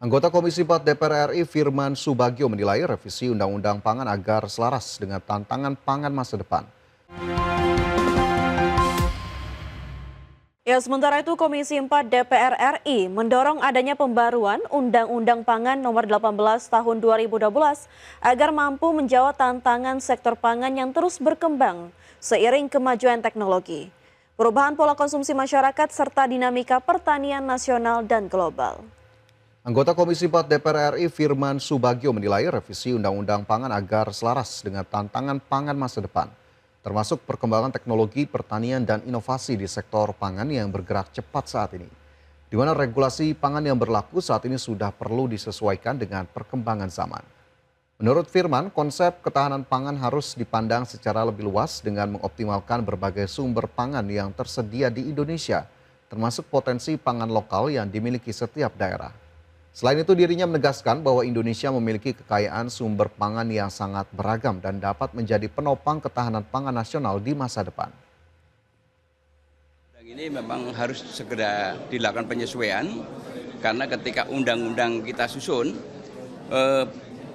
Anggota Komisi 4 DPR RI Firman Subagio menilai revisi Undang-Undang Pangan agar selaras dengan tantangan pangan masa depan. Ya, sementara itu Komisi 4 DPR RI mendorong adanya pembaruan Undang-Undang Pangan Nomor 18 Tahun 2012 agar mampu menjawab tantangan sektor pangan yang terus berkembang seiring kemajuan teknologi, perubahan pola konsumsi masyarakat serta dinamika pertanian nasional dan global. Anggota Komisi 4 DPR RI Firman Subagio menilai revisi Undang-Undang Pangan agar selaras dengan tantangan pangan masa depan, termasuk perkembangan teknologi pertanian dan inovasi di sektor pangan yang bergerak cepat saat ini, di mana regulasi pangan yang berlaku saat ini sudah perlu disesuaikan dengan perkembangan zaman. Menurut Firman, konsep ketahanan pangan harus dipandang secara lebih luas dengan mengoptimalkan berbagai sumber pangan yang tersedia di Indonesia, termasuk potensi pangan lokal yang dimiliki setiap daerah. Selain itu, dirinya menegaskan bahwa Indonesia memiliki kekayaan sumber pangan yang sangat beragam dan dapat menjadi penopang ketahanan pangan nasional di masa depan. Ini memang harus segera dilakukan penyesuaian karena ketika undang-undang kita susun,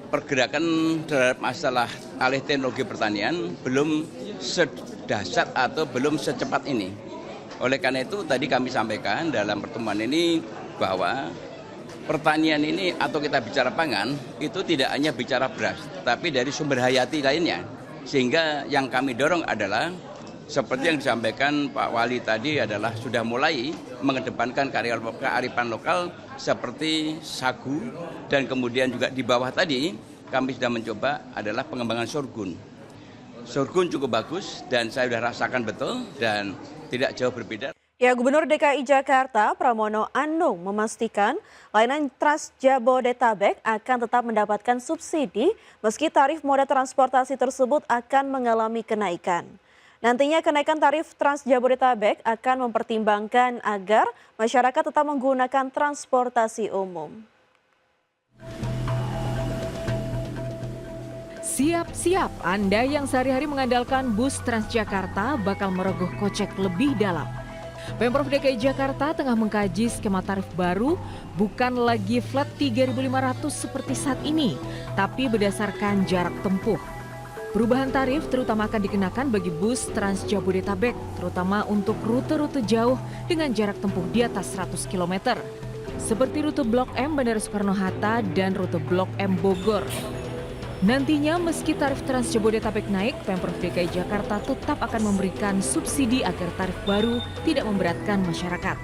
pergerakan terhadap masalah alih teknologi pertanian belum sedahsyat atau belum secepat ini. Oleh karena itu tadi kami sampaikan dalam pertemuan ini bahwa pertanian ini atau kita bicara pangan itu tidak hanya bicara beras, tapi dari sumber hayati lainnya. Sehingga yang kami dorong adalah seperti yang disampaikan Pak Wali tadi adalah sudah mulai mengedepankan kearifan lokal seperti sagu dan kemudian juga di bawah tadi kami sudah mencoba adalah pengembangan sorghum. Sorghum cukup bagus dan saya sudah rasakan betul dan tidak jauh berbeda. Ya, Gubernur DKI Jakarta Pramono Anung memastikan layanan Trans Jabodetabek akan tetap mendapatkan subsidi meski tarif moda transportasi tersebut akan mengalami kenaikan. Nantinya kenaikan tarif Trans Jabodetabek akan mempertimbangkan agar masyarakat tetap menggunakan transportasi umum. Siap-siap, Anda yang sehari-hari mengandalkan bus Transjakarta bakal merogoh kocek lebih dalam. Pemprov DKI Jakarta tengah mengkaji skema tarif baru, bukan lagi flat 3.500 seperti saat ini, tapi berdasarkan jarak tempuh. Perubahan tarif terutama akan dikenakan bagi bus Trans Jabodetabek, terutama untuk rute-rute jauh dengan jarak tempuh di atas 100 km. Seperti rute Blok M Bandara Soekarno-Hatta dan rute Blok M Bogor. Nantinya meski tarif Trans Jabodetabek naik, Pemprov DKI Jakarta tetap akan memberikan subsidi agar tarif baru tidak memberatkan masyarakat.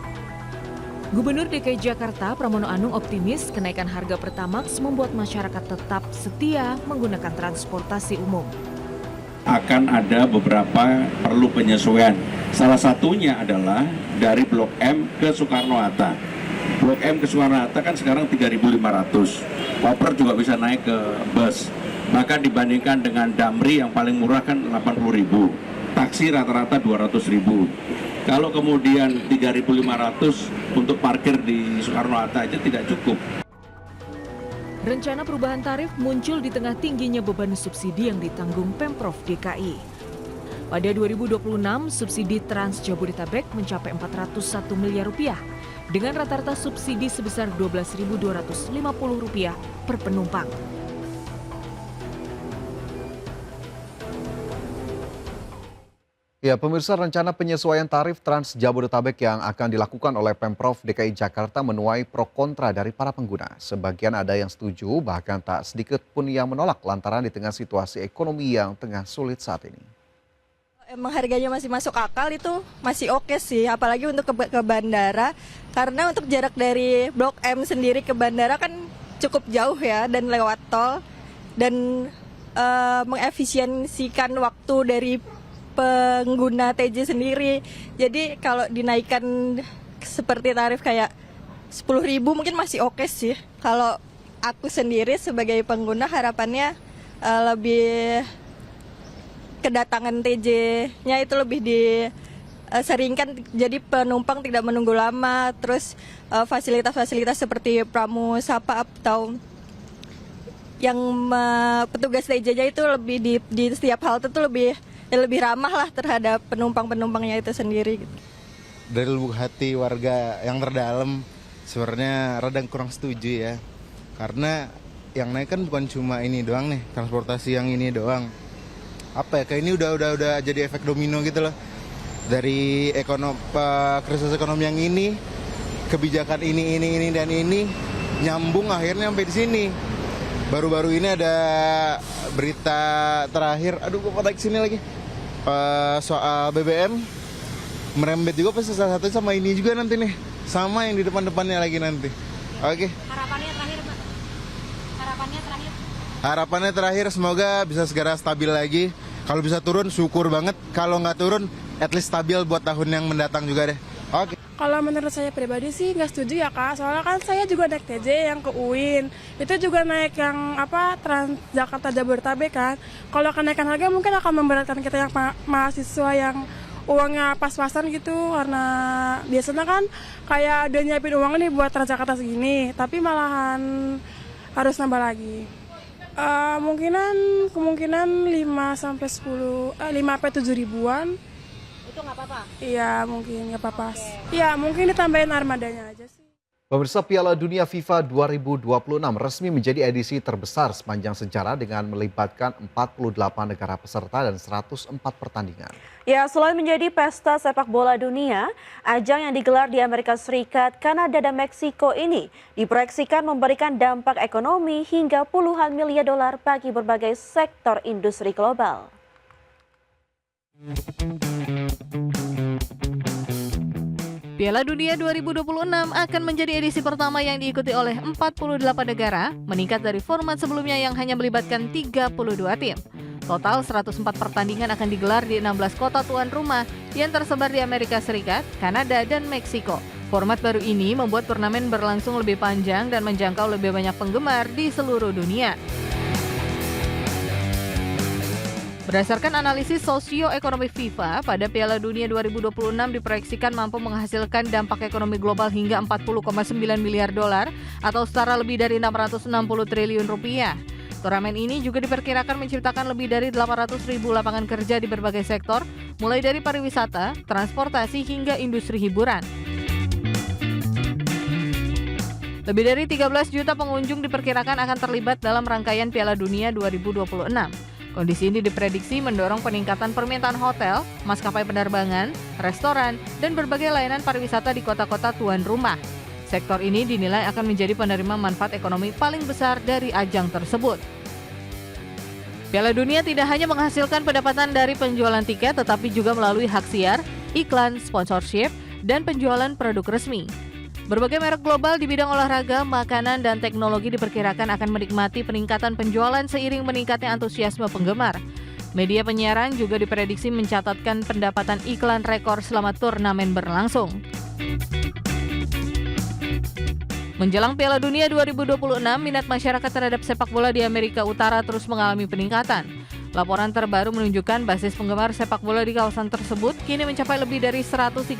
Gubernur DKI Jakarta Pramono Anung optimis kenaikan harga Pertamax membuat masyarakat tetap setia menggunakan transportasi umum. Akan ada beberapa perlu penyesuaian. Salah satunya adalah dari Blok M ke Soekarno-Hatta. Blok M ke Soekarno-Hatta kan sekarang 3.500. Koper juga bisa naik ke bus. Maka dibandingkan dengan Damri yang paling murah kan 80.000. Taksi rata-rata 200.000. Kalau kemudian 3.500 untuk parkir di Soekarno-Hatta aja tidak cukup. Rencana perubahan tarif muncul di tengah tingginya beban subsidi yang ditanggung Pemprov DKI. Pada 2026, subsidi Trans Jabodetabek mencapai 401 miliar rupiah dengan rata-rata subsidi sebesar Rp12.250 per penumpang. Ya, pemirsa, rencana penyesuaian tarif Trans Jabodetabek yang akan dilakukan oleh Pemprov DKI Jakarta menuai pro kontra dari para pengguna. Sebagian ada yang setuju, bahkan tak sedikit pun yang menolak lantaran di tengah situasi ekonomi yang tengah sulit saat ini. Emang harganya masih masuk akal itu masih oke sih, apalagi untuk ke bandara. Karena untuk jarak dari Blok M sendiri ke bandara kan cukup jauh ya dan lewat tol. Dan mengefisiensikan waktu dari pengguna TJ sendiri. Jadi kalau dinaikkan seperti tarif kayak 10.000 mungkin masih oke sih. Kalau aku sendiri sebagai pengguna harapannya lebih kedatangan TJ-nya itu lebih diseringkan, jadi penumpang tidak menunggu lama. Terus fasilitas-fasilitas seperti pramusapa atau yang petugas TJ-nya itu lebih di setiap halte itu lebih ramah lah terhadap penumpang-penumpangnya itu sendiri. Dari lubuk hati warga yang terdalam sebenarnya radang kurang setuju ya. Karena yang naik kan bukan cuma ini doang nih, transportasi yang ini doang. Apa ya, kayak ini udah jadi efek domino gitu loh. Dari krisis ekonomi yang ini, kebijakan ini dan ini nyambung akhirnya sampai di sini. Baru-baru ini ada berita terakhir, aduh kok naik sini lagi, soal BBM merembet juga pasti salah satu sama ini juga nanti nih, sama yang di depan-depannya lagi nanti. Oke. Harapannya terakhir, Pak. Harapannya terakhir semoga bisa segera stabil lagi. Kalau bisa turun syukur banget. Kalau nggak turun, at least stabil buat tahun yang mendatang juga deh. Oke. Kalau menurut saya pribadi sih nggak setuju ya Kak. Soalnya kan saya juga naik TJ yang ke UIN. Itu juga naik yang Transjakarta Jabodetabek kan. Kalau kenaikan harga mungkin akan memberatkan kita yang mahasiswa yang uangnya pas-pasan gitu. Karena biasanya kan kayak udah nyiapin uang nih buat Transjakarta segini. Tapi malahan harus nambah lagi. Kemungkinan 5-7 ribuan. Itu nggak apa-apa? Iya, mungkin nggak apa-apa. Iya, mungkin ditambahin armadanya aja sih. Pemirsa, Piala Dunia FIFA 2026 resmi menjadi edisi terbesar sepanjang sejarah dengan melibatkan 48 negara peserta dan 104 pertandingan. Ya, selain menjadi pesta sepak bola dunia, ajang yang digelar di Amerika Serikat, Kanada, dan Meksiko ini diproyeksikan memberikan dampak ekonomi hingga puluhan miliar dolar bagi berbagai sektor industri global. Piala Dunia 2026 akan menjadi edisi pertama yang diikuti oleh 48 negara, meningkat dari format sebelumnya yang hanya melibatkan 32 tim. Total 104 pertandingan akan digelar di 16 kota tuan rumah yang tersebar di Amerika Serikat, Kanada, dan Meksiko. Format baru ini membuat turnamen berlangsung lebih panjang dan menjangkau lebih banyak penggemar di seluruh dunia. Berdasarkan analisis sosioekonomi FIFA, pada Piala Dunia 2026 diproyeksikan mampu menghasilkan dampak ekonomi global hingga 40,9 miliar dolar atau setara lebih dari 660 triliun rupiah. Turnamen ini juga diperkirakan menciptakan lebih dari 800.000 lapangan kerja di berbagai sektor, mulai dari pariwisata, transportasi, hingga industri hiburan. Lebih dari 13 juta pengunjung diperkirakan akan terlibat dalam rangkaian Piala Dunia 2026. Kondisi ini diprediksi mendorong peningkatan permintaan hotel, maskapai penerbangan, restoran, dan berbagai layanan pariwisata di kota-kota tuan rumah. Sektor ini dinilai akan menjadi penerima manfaat ekonomi paling besar dari ajang tersebut. Piala Dunia tidak hanya menghasilkan pendapatan dari penjualan tiket, tetapi juga melalui hak siar, iklan, sponsorship, dan penjualan produk resmi. Berbagai merek global di bidang olahraga, makanan, dan teknologi diperkirakan akan menikmati peningkatan penjualan seiring meningkatnya antusiasme penggemar. Media penyiaran juga diprediksi mencatatkan pendapatan iklan rekor selama turnamen berlangsung. Menjelang Piala Dunia 2026, minat masyarakat terhadap sepak bola di Amerika Utara terus mengalami peningkatan. Laporan terbaru menunjukkan basis penggemar sepak bola di kawasan tersebut kini mencapai lebih dari 136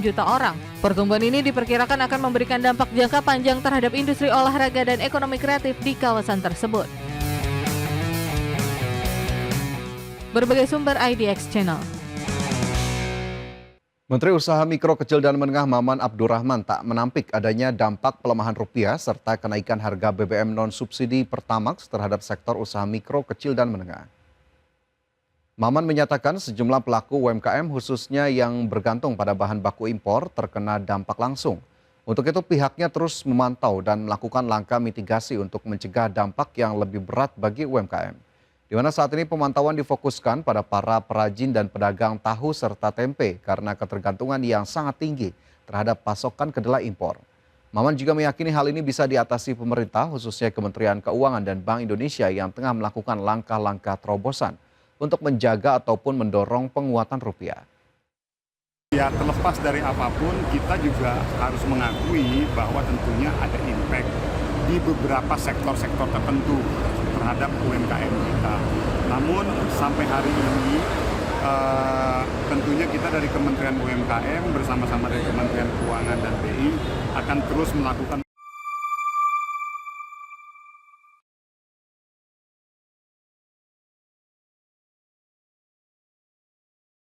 juta orang. Pertumbuhan ini diperkirakan akan memberikan dampak jangka panjang terhadap industri olahraga dan ekonomi kreatif di kawasan tersebut. Berbagai sumber IDX Channel. Menteri Usaha Mikro, Kecil, dan Menengah Maman Abdurrahman tak menampik adanya dampak pelemahan rupiah serta kenaikan harga BBM non-subsidi Pertamax terhadap sektor usaha mikro, kecil, dan menengah. Maman menyatakan sejumlah pelaku UMKM khususnya yang bergantung pada bahan baku impor terkena dampak langsung. Untuk itu pihaknya terus memantau dan melakukan langkah mitigasi untuk mencegah dampak yang lebih berat bagi UMKM. Di mana saat ini pemantauan difokuskan pada para perajin dan pedagang tahu serta tempe karena ketergantungan yang sangat tinggi terhadap pasokan kedelai impor. Maman juga meyakini hal ini bisa diatasi pemerintah khususnya Kementerian Keuangan dan Bank Indonesia yang tengah melakukan langkah-langkah terobosan untuk menjaga ataupun mendorong penguatan rupiah. Ya, terlepas dari apapun, kita juga harus mengakui bahwa tentunya ada impact di beberapa sektor-sektor tertentu terhadap UMKM kita. Namun sampai hari ini tentunya kita dari Kementerian UMKM bersama-sama dari Kementerian Keuangan dan BI akan terus melakukan